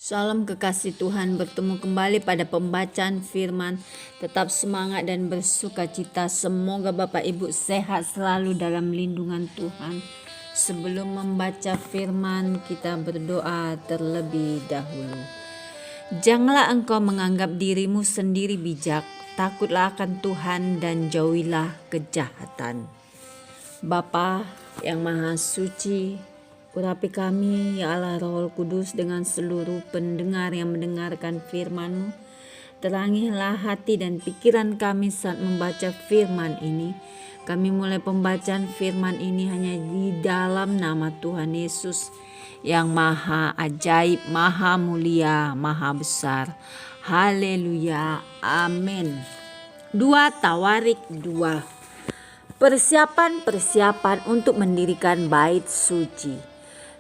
Salam kekasih Tuhan, bertemu kembali pada pembacaan firman. Tetap semangat dan bersuka cita. Semoga Bapak Ibu sehat selalu dalam lindungan Tuhan. Sebelum membaca firman, kita berdoa terlebih dahulu. Janganlah engkau menganggap dirimu sendiri bijak, takutlah akan Tuhan dan jauhilah kejahatan. Bapa yang Maha Suci, urapi kami, ya Allah Roh Kudus, dengan seluruh pendengar yang mendengarkan firman-Mu. Terangilah hati dan pikiran kami saat membaca firman ini. Kami mulai pembacaan firman ini hanya di dalam nama Tuhan Yesus yang maha ajaib, maha mulia, maha besar. Haleluya, amin. 2 Tawarik 2. Persiapan untuk mendirikan bait suci.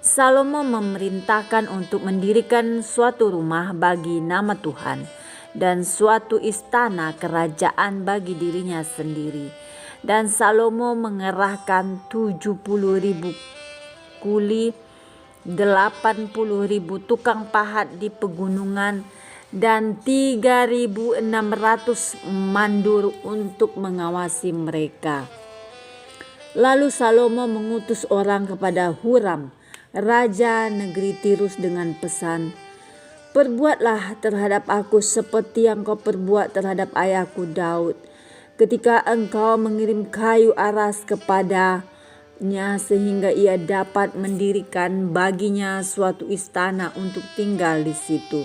Salomo memerintahkan untuk mendirikan suatu rumah bagi nama Tuhan dan suatu istana kerajaan bagi dirinya sendiri. Dan Salomo mengerahkan 70.000 kuli, 80.000 tukang pahat di pegunungan, dan 3.600 mandur untuk mengawasi mereka. Lalu Salomo mengutus orang kepada Huram, raja negeri Tirus, dengan pesan, "Perbuatlah terhadap aku seperti yang kau perbuat terhadap ayahku Daud, ketika engkau mengirim kayu aras kepadanya sehingga ia dapat mendirikan baginya suatu istana untuk tinggal di situ.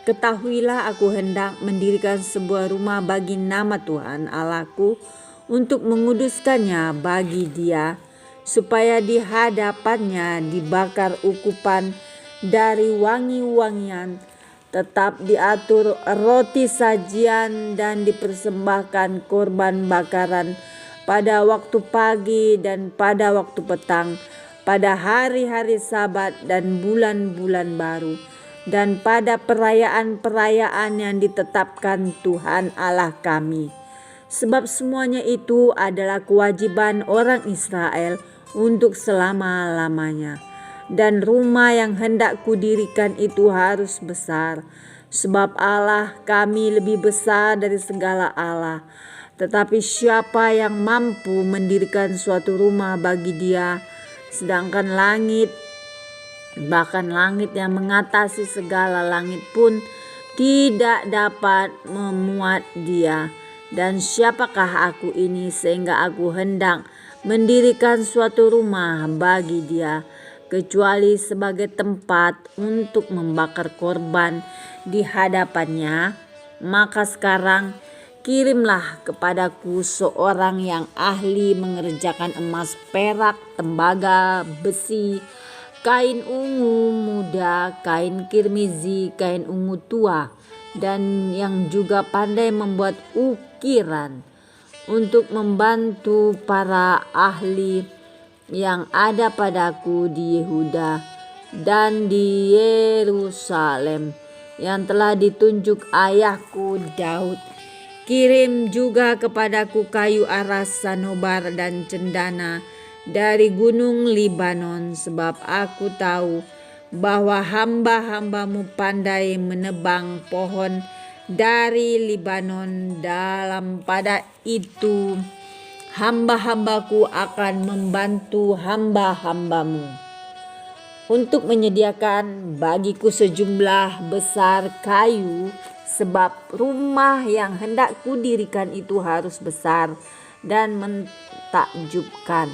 Ketahuilah, aku hendak mendirikan sebuah rumah bagi nama Tuhan Allahku untuk menguduskannya bagi Dia, supaya di hadapannya dibakar ukupan dari wangi-wangian, tetap diatur roti sajian dan dipersembahkan korban bakaran pada waktu pagi dan pada waktu petang, pada hari-hari Sabat dan bulan-bulan baru, dan pada perayaan-perayaan yang ditetapkan Tuhan Allah kami. Sebab semuanya itu adalah kewajiban orang Israel untuk selama-lamanya. Dan rumah yang hendak kudirikan itu harus besar, sebab Allah kami lebih besar dari segala Allah. Tetapi siapa yang mampu mendirikan suatu rumah bagi Dia, sedangkan langit, bahkan langit yang mengatasi segala langit pun tidak dapat memuat Dia? Dan siapakah aku ini sehingga aku hendak mendirikan suatu rumah bagi Dia, kecuali sebagai tempat untuk membakar korban di hadapannya? Maka sekarang kirimlah kepadaku seorang yang ahli mengerjakan emas, perak, tembaga, besi, kain ungu muda, kain kirmizi, kain ungu tua, dan yang juga pandai membuat ukiran, untuk membantu para ahli yang ada padaku di Yehuda dan di Yerusalem, yang telah ditunjuk ayahku Daud. Kirim juga kepadaku kayu aras, sanobar, dan cendana dari gunung Libanon, sebab aku tahu bahwa hamba-hambamu pandai menebang pohon dari Libanon. Dalam pada itu hamba-hambaku akan membantu hamba-hambamu untuk menyediakan bagiku sejumlah besar kayu, sebab rumah yang hendak kudirikan itu harus besar dan mentakjubkan.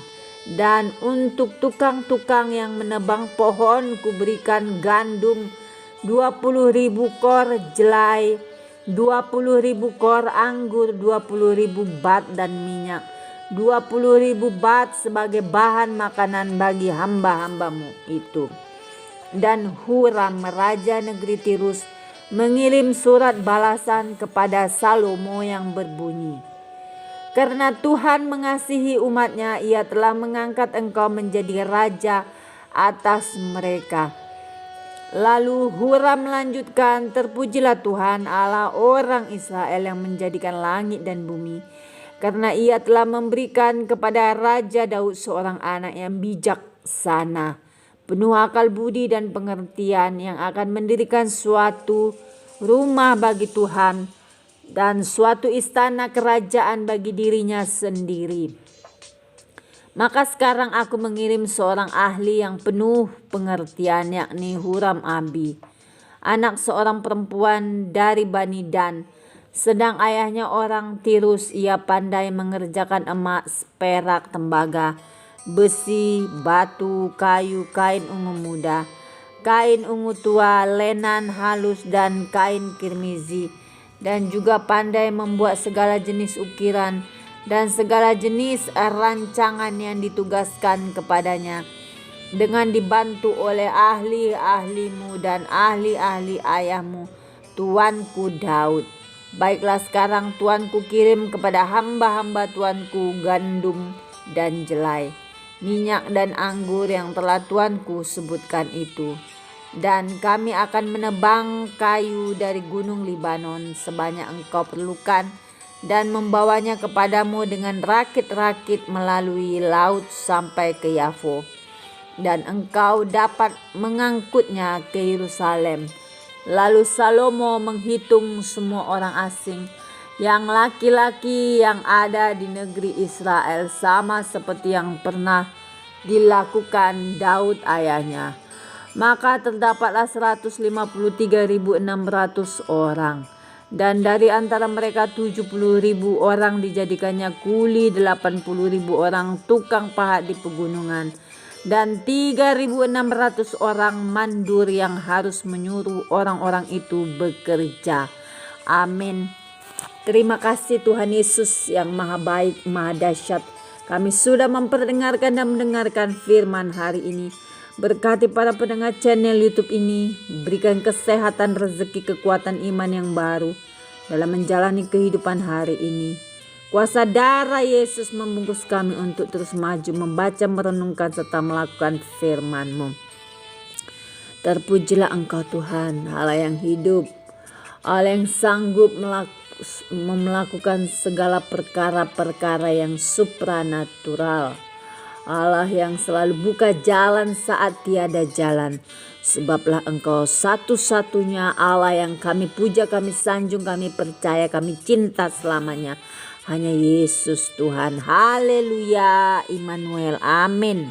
Dan untuk tukang-tukang yang menebang pohon kuberikan gandum 20.000 kor jelai, 20.000 kor anggur, 20.000 bat, dan minyak 20.000 bat sebagai bahan makanan bagi hamba-hambamu itu." Dan Huram raja negeri Tirus mengirim surat balasan kepada Salomo yang berbunyi, "Karena Tuhan mengasihi umatnya, Ia telah mengangkat engkau menjadi raja atas mereka." Lalu Huram melanjutkan, "Terpujilah Tuhan Allah orang Israel yang menjadikan langit dan bumi, karena Ia telah memberikan kepada Raja Daud seorang anak yang bijaksana, penuh akal budi dan pengertian, yang akan mendirikan suatu rumah bagi Tuhan dan suatu istana kerajaan bagi dirinya sendiri. Maka sekarang aku mengirim seorang ahli yang penuh pengertian, yakni Huram-Abi, anak seorang perempuan dari Bani Dan. Sedang ayahnya orang Tirus. Ia pandai mengerjakan emas, perak, tembaga, besi, batu, kayu, kain ungu muda, kain ungu tua, lenan halus, dan kain kirmizi. Dan juga pandai membuat segala jenis ukiran dan segala jenis rancangan yang ditugaskan kepadanya, dengan dibantu oleh ahli-ahlimu dan ahli-ahli ayahmu, tuanku Daud. Baiklah, sekarang tuanku kirim kepada hamba-hamba tuanku gandum dan jelai, minyak dan anggur yang telah tuanku sebutkan itu. Dan kami akan menebang kayu dari gunung Libanon sebanyak engkau perlukan, dan membawanya kepadamu dengan rakit-rakit melalui laut sampai ke Yafo. Dan engkau dapat mengangkutnya ke Yerusalem. Lalu Salomo menghitung semua orang asing yang laki-laki yang ada di negeri Israel, sama seperti yang pernah dilakukan Daud ayahnya. Maka terdapatlah 153.600 orang. Dan dari antara mereka 70.000 orang dijadikannya kuli, 80.000 orang tukang pahat di pegunungan, dan 3.600 orang mandur yang harus menyuruh orang-orang itu bekerja. Amin. Terima kasih Tuhan Yesus yang maha baik, maha dahsyat. Kami sudah memperdengarkan dan mendengarkan firman hari ini. Berkati para pendengar channel YouTube ini. Berikan kesehatan, rezeki, kekuatan iman yang baru dalam menjalani kehidupan hari ini. Kuasa darah Yesus membungkus kami untuk terus maju, membaca, merenungkan, serta melakukan firman-Mu. Terpujilah Engkau Tuhan, Allah yang hidup, Allah yang sanggup melakukan segala perkara-perkara yang supranatural, Allah yang selalu buka jalan saat tiada jalan. Sebablah Engkau satu-satunya Allah yang kami puja, kami sanjung, kami percaya, kami cinta selamanya. Hanya Yesus Tuhan. Haleluya. Immanuel. Amin.